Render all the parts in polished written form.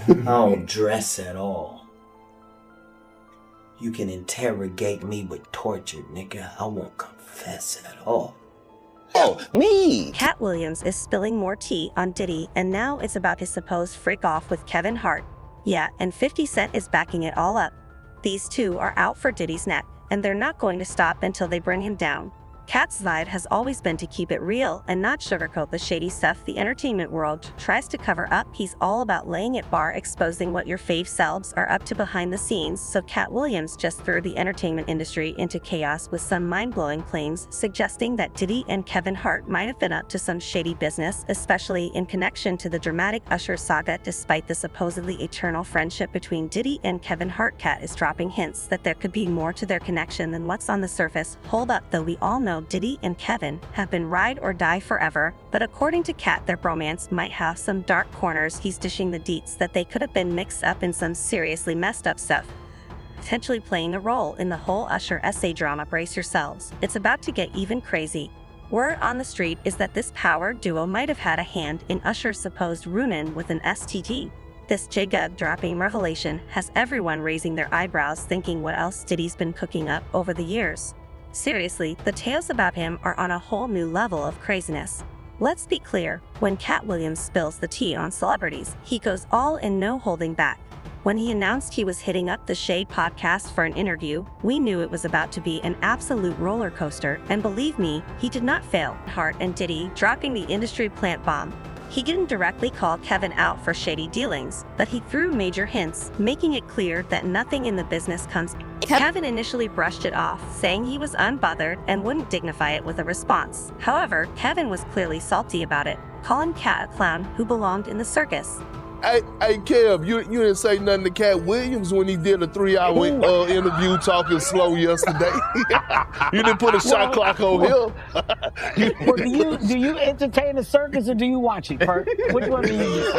I don't dress at all. You can interrogate me with torture, nigga. I won't confess at all. Oh, me! Katt Williams is spilling more tea on Diddy, and now it's about his supposed freak-off with Kevin Hart. Yeah, and 50 Cent is backing it all up. These two are out for Diddy's neck, and they're not going to stop until they bring him down. Katt's side has always been to keep it real and not sugarcoat the shady stuff the entertainment world tries to cover up. He's all about laying it bare, exposing what your fave celebs are up to behind the scenes, so Katt Williams just threw the entertainment industry into chaos with some mind-blowing claims suggesting that Diddy and Kevin Hart might have been up to some shady business, especially in connection to the dramatic Usher saga. Despite the supposedly eternal friendship between Diddy and Kevin Hart, Katt is dropping hints that there could be more to their connection than what's on the surface. Hold up, though, we all know Diddy and Kevin have been ride or die forever, but according to Katt, their bromance might have some dark corners. He's dishing the deets that they could have been mixed up in some seriously messed up stuff, potentially playing a role in the whole Usher essay drama. Brace yourselves, it's about to get even crazy. Word on the street is that this power duo might have had a hand in Usher's supposed run-in with an STD. This jaw-dropping revelation has everyone raising their eyebrows, thinking what else Diddy's been cooking up over the years. Seriously, the tales about him are on a whole new level of craziness. Let's be clear, when Katt Williams spills the tea on celebrities, he goes all in, no holding back. When he announced he was hitting up the Shade podcast for an interview, we knew it was about to be an absolute roller coaster, and believe me, he did not fail. Hart and Diddy dropping the industry plant bomb. He didn't directly call Kevin out for shady dealings, but he threw major hints, making it clear that nothing in the business comes. Kevin initially brushed it off, saying he was unbothered and wouldn't dignify it with a response. However, Kevin was clearly salty about it, calling Katt a clown who belonged in the circus. Hey, Kev, you didn't say nothing to Katt Williams when he did a 3-hour interview talking slow yesterday. You didn't put a shot clock on him. Well, do you entertain the circus or do you watch it, Perk? Which one do you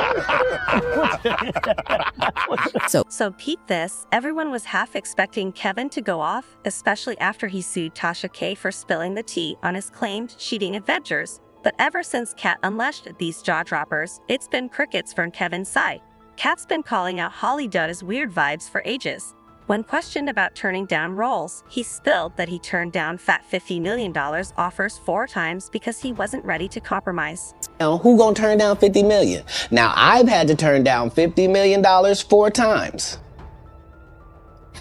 do? So peep this, everyone was half expecting Kevin to go off, especially after he sued Tasha K for spilling the tea on his claimed cheating adventures. But ever since Katt unleashed these jaw-droppers, it's been crickets from Kevin's side. Katt's been calling out Holly Dutta's weird vibes for ages. When questioned about turning down roles, he spilled that he turned down fat $50 million offers 4 times because he wasn't ready to compromise. Now, who gonna turn down $50 million? Now, I've had to turn down $50 million 4 times.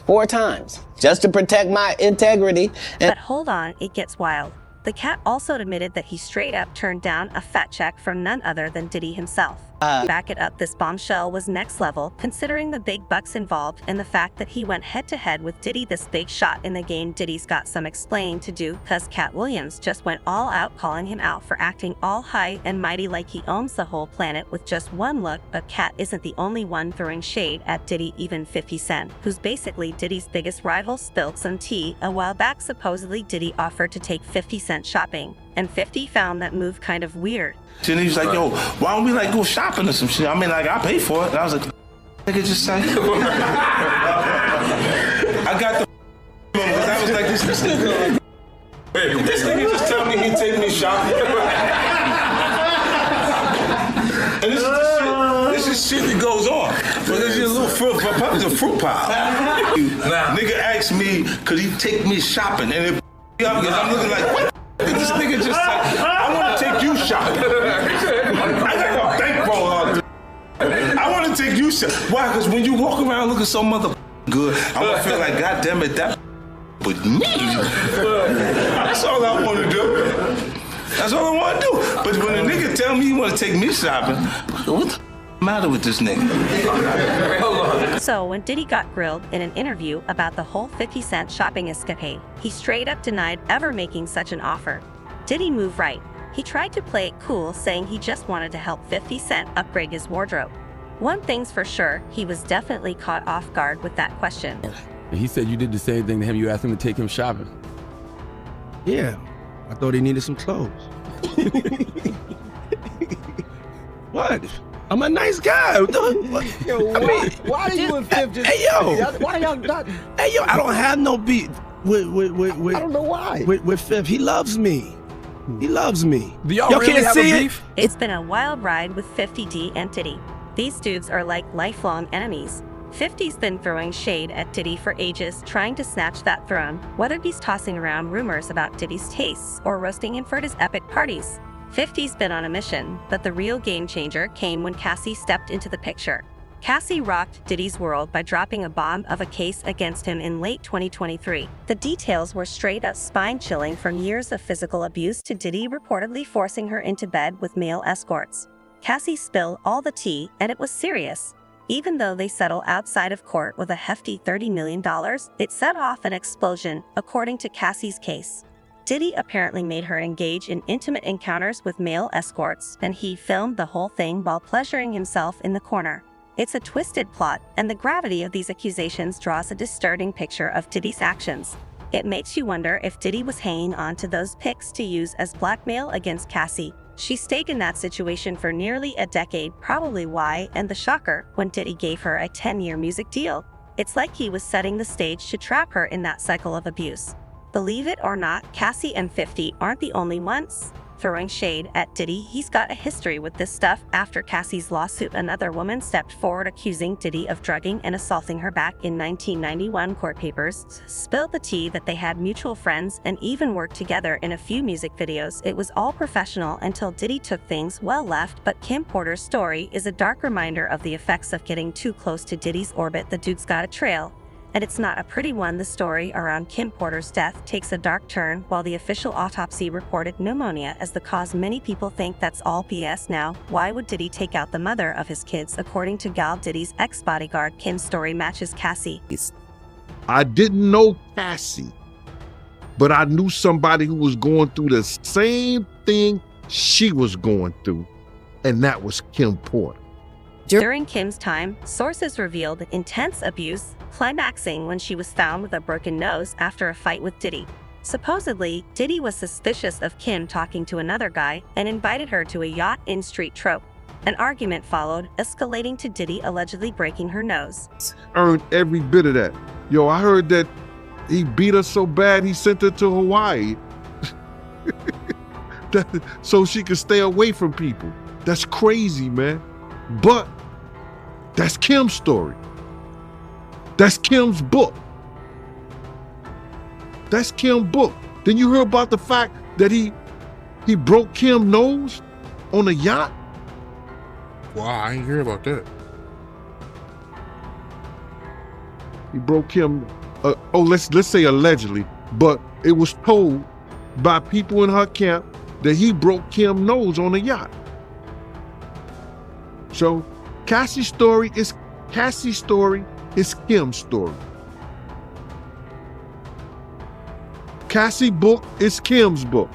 4 times, just to protect my integrity. But hold on, it gets wild. The Katt also admitted that he straight up turned down a fat check from none other than Diddy himself. Back it up, this bombshell was next level, considering the big bucks involved and the fact that he went head-to-head with Diddy, this big shot in the game. Diddy's got some explaining to do, cause Katt Williams just went all out, calling him out for acting all high and mighty like he owns the whole planet with just one look. But Katt isn't the only one throwing shade at Diddy. Even 50 Cent, who's basically Diddy's biggest rival, spilled some tea a while back. Supposedly Diddy offered to take 50 Cent shopping, and 50 found that move kind of weird. And he was like, yo, why don't we like go shopping or some shit? I mean, like, I pay for it. And I was like, nigga, just say. I got the because I was like, this nigga. This nigga just tell me he'd take me shopping. And this is shit that goes on. But there's a little fruit, probably a fruit pile. Nigga asked me, could he take me shopping? And because I'm looking like, what? This nigga just like, I want to take you shopping. I got a bankroll out there. I want to take you shopping. Why? Because when you walk around looking so mother good, I'm going to feel like, God damn it, that with me. That's all I want to do. That's all I want to do. But when a nigga tell me he want to take me shopping, what the matter with this nigga? So when Diddy got grilled in an interview about the whole 50 Cent shopping escapade, he straight up denied ever making such an offer. Diddy moved right. He tried to play it cool, saying he just wanted to help 50 Cent upgrade his wardrobe. One thing's for sure, he was definitely caught off guard with that question. He said you did the same thing to him. You asked him to take him shopping. Yeah, I thought he needed some clothes. What? I'm a nice guy. Yo, why are you and 50? Hey, yo. Why y'all not? Hey, yo, I don't have no beef with I don't know why. With Fifth. He loves me. He loves me. Do y'all really can't have see a it? beef? It's been a wild ride with 50D and Diddy. These dudes are like lifelong enemies. 50's been throwing shade at Diddy for ages, trying to snatch that throne, whether he's tossing around rumors about Diddy's tastes or roasting him for his epic parties. 50's been on a mission, but the real game changer came when Cassie stepped into the picture. Cassie rocked Diddy's world by dropping a bomb of a case against him in late 2023. The details were straight up spine-chilling, from years of physical abuse to Diddy reportedly forcing her into bed with male escorts. Cassie spilled all the tea, and it was serious. Even though they settle outside of court with a hefty $30 million, it set off an explosion, according to Cassie's case. Diddy apparently made her engage in intimate encounters with male escorts, and he filmed the whole thing while pleasuring himself in the corner. It's a twisted plot, and the gravity of these accusations draws a disturbing picture of Diddy's actions. It makes you wonder if Diddy was hanging on to those pics to use as blackmail against Cassie. She stayed in that situation for nearly a decade, probably why, and the shocker, when Diddy gave her a 10-year music deal. It's like he was setting the stage to trap her in that cycle of abuse. Believe it or not, Cassie and 50 aren't the only ones throwing shade at Diddy. He's got a history with this stuff. After Cassie's lawsuit, another woman stepped forward accusing Diddy of drugging and assaulting her. Back in 1991, court papers spilled the tea that they had mutual friends and even worked together in a few music videos. It was all professional until Diddy took things well left, but Kim Porter's story is a dark reminder of the effects of getting too close to Diddy's orbit. The dude's got a trail, and it's not a pretty one. The story around Kim Porter's death takes a dark turn. While the official autopsy reported pneumonia as the cause, many people think that's all BS now. Why would Diddy take out the mother of his kids? According to Gal Diddy's ex-bodyguard, Kim's story matches Cassie's. I didn't know Cassie, but I knew somebody who was going through the same thing she was going through, and that was Kim Porter. During Kim's time, sources revealed intense abuse, climaxing when she was found with a broken nose after a fight with Diddy. Supposedly, Diddy was suspicious of Kim talking to another guy and invited her to a yacht in Street Trope. An argument followed, escalating to Diddy allegedly breaking her nose. Earned every bit of that. Yo, I heard that he beat her so bad he sent her to Hawaii so she could stay away from people. That's crazy, man. But that's Kim's story. That's Kim's book. That's Kim's book. Then you heard about the fact that he broke Kim's nose on a yacht? Wow, I ain't hear about that. He broke Kim, let's say allegedly, but it was told by people in her camp that he broke Kim's nose on a yacht. So Cassie's story is Kim's story. Cassie's book is Kim's book.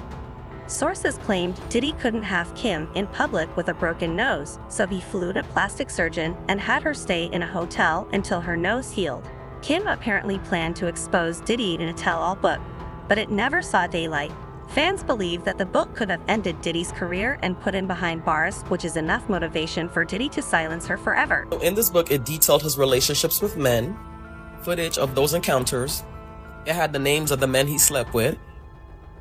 Sources claimed Diddy couldn't have Kim in public with a broken nose, so he flew to a plastic surgeon and had her stay in a hotel until her nose healed. Kim apparently planned to expose Diddy in a tell-all book, but it never saw daylight. Fans believe that the book could have ended Diddy's career and put him behind bars, which is enough motivation for Diddy to silence her forever. In this book, it detailed his relationships with men, footage of those encounters. It had the names of the men he slept with,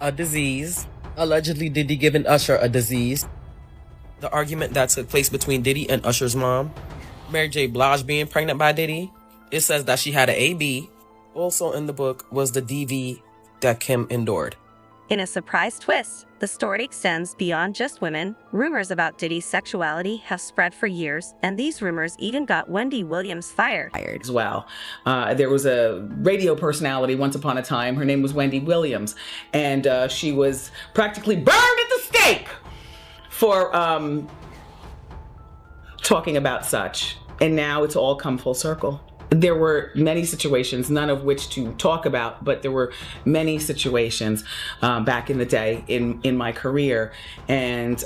a disease, allegedly Diddy giving Usher a disease, the argument that took place between Diddy and Usher's mom, Mary J. Blige being pregnant by Diddy. It says that she had an AB. Also in the book was the DV that Kim endured. In a surprise twist, the story extends beyond just women. Rumors about Diddy's sexuality have spread for years, and these rumors even got Wendy Williams fired. As well. There was a radio personality once upon a time. Her name was Wendy Williams, and she was practically burned at the stake for talking about such. And now it's all come full circle. There were many situations, none of which to talk about, but there were many situations back in the day in my career, and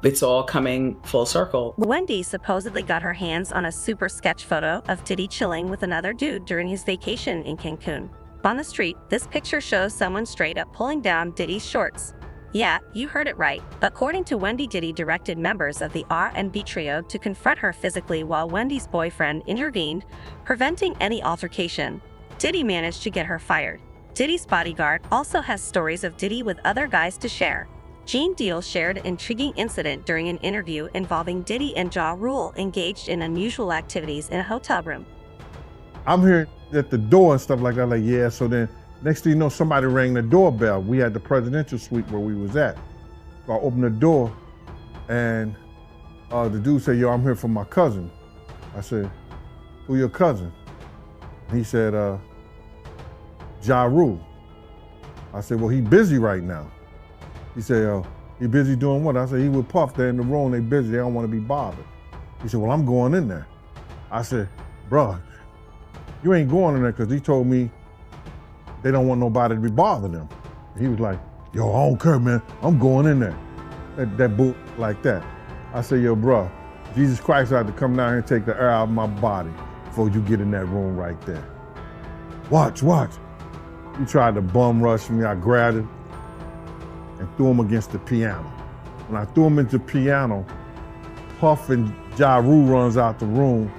it's all coming full circle. Wendy supposedly got her hands on a super sketch photo of Diddy chilling with another dude during his vacation in Cancun. On the street, this picture shows someone straight up pulling down Diddy's shorts. Yeah, you heard it right. According to Wendy, Diddy directed members of the R&B trio to confront her physically while Wendy's boyfriend intervened, preventing any altercation. Diddy managed to get her fired. Diddy's bodyguard also has stories of Diddy with other guys to share. Gene Deal shared an intriguing incident during an interview involving Diddy and Ja Rule engaged in unusual activities in a hotel room. I'm here at the door and stuff like that, like, yeah, so then next thing you know, somebody rang the doorbell. We had the presidential suite where we was at. So I opened the door and the dude said, yo, I'm here for my cousin. I said, who your cousin? He said, Ja Rule. I said, well, he busy right now. He said, he busy doing what? I said, he with Puff, they're in the room, they busy, they don't want to be bothered. He said, well, I'm going in there. I said, bruh, you ain't going in there because he told me they don't want nobody to be bothering them. He was like, yo, I don't care, man, I'm going in there. That boot like that. I said, yo, bruh, Jesus Christ had to come down here and take the air out of my body before you get in that room right there. Watch. He tried to bum rush me, I grabbed him and threw him against the piano. When I threw him into the piano, Puff and Ja Rule runs out the room.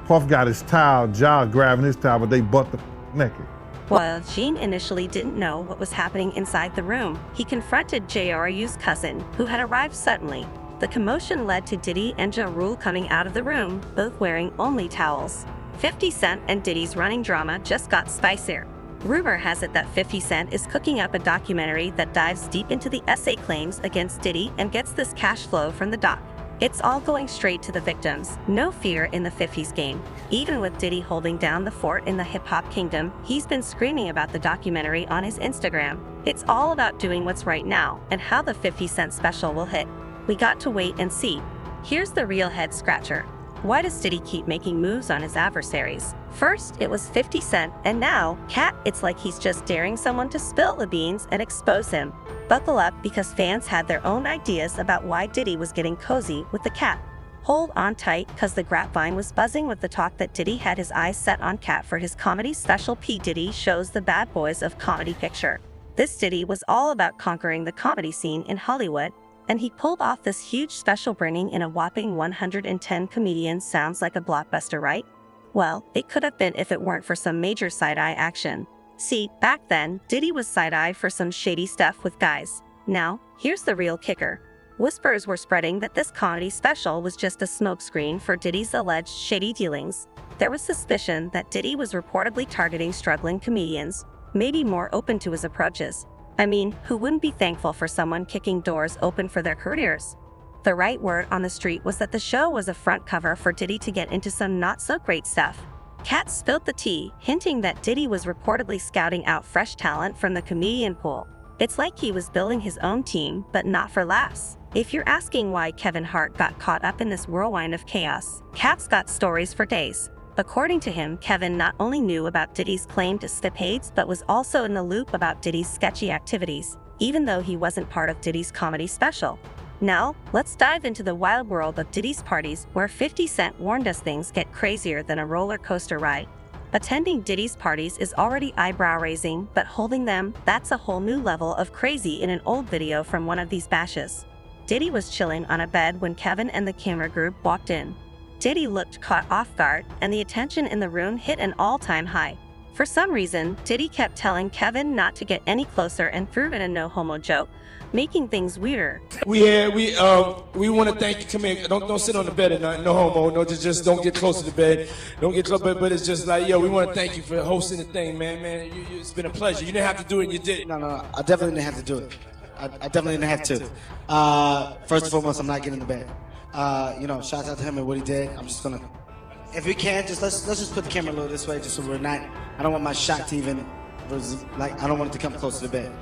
Puff got his towel, Ja grabbing his towel, but they butt the naked. While Gene initially didn't know what was happening inside the room, he confronted JRU's cousin, who had arrived suddenly. The commotion led to Diddy and Ja Rule coming out of the room, both wearing only towels. 50 Cent and Diddy's running drama just got spicier. Rumor has it that 50 Cent is cooking up a documentary that dives deep into the essay claims against Diddy and gets this cash flow from the doc. It's all going straight to the victims. No fear in the 50s game. Even with Diddy holding down the fort in the hip-hop kingdom, he's been screaming about the documentary on his Instagram. It's all about doing what's right now and how the 50 Cent special will hit. We got to wait and see. Here's the real head scratcher. Why does Diddy keep making moves on his adversaries? First, it was 50 Cent, and now, Katt, it's like he's just daring someone to spill the beans and expose him. Buckle up, because fans had their own ideas about why Diddy was getting cozy with the Katt. Hold on tight, cause the grapevine was buzzing with the talk that Diddy had his eyes set on Katt for his comedy special. P. Diddy shows the bad boys of comedy picture. This Diddy was all about conquering the comedy scene in Hollywood, and he pulled off this huge special, bringing in a whopping 110 comedians. Sounds like a blockbuster, right? Well, it could have been if it weren't for some major side-eye action. See, back then, Diddy was side-eye for some shady stuff with guys. Now, here's the real kicker. Whispers were spreading that this comedy special was just a smokescreen for Diddy's alleged shady dealings. There was suspicion that Diddy was reportedly targeting struggling comedians, maybe more open to his approaches. I mean, who wouldn't be thankful for someone kicking doors open for their careers? The right word on the street was that the show was a front cover for Diddy to get into some not-so-great stuff. Katt spilled the tea, hinting that Diddy was reportedly scouting out fresh talent from the comedian pool. It's like he was building his own team, but not for laughs. If you're asking why Kevin Hart got caught up in this whirlwind of chaos, Katt's got stories for days. According to him, Kevin not only knew about Diddy's claimed escapades, but was also in the loop about Diddy's sketchy activities, even though he wasn't part of Diddy's comedy special. Now, let's dive into the wild world of Diddy's parties, where 50 Cent warned us things get crazier than a roller coaster ride. Attending Diddy's parties is already eyebrow-raising, but holding them, that's a whole new level of crazy. In an old video from one of these bashes, Diddy was chilling on a bed when Kevin and the camera group walked in. Diddy looked caught off guard, and the attention in the room hit an all-time high. For some reason, Diddy kept telling Kevin not to get any closer and threw in a no-homo joke, making things weirder. We want to thank you. Come here. Don't sit on the bed at night. No homo. No, just don't get close to the bed. Don't get close. But it's just like, yo, we want to thank you for hosting the thing, man. It's been a pleasure. You didn't have to do it. You did. No. I definitely didn't have to do it. I definitely didn't have to. First and foremost, I'm not getting in the bed. Shout out to him and what he did. I'm just gonna, if we can, let's just put the camera a little this way, just so we're not. I don't want my shot to even, I don't want it to come close to the bed.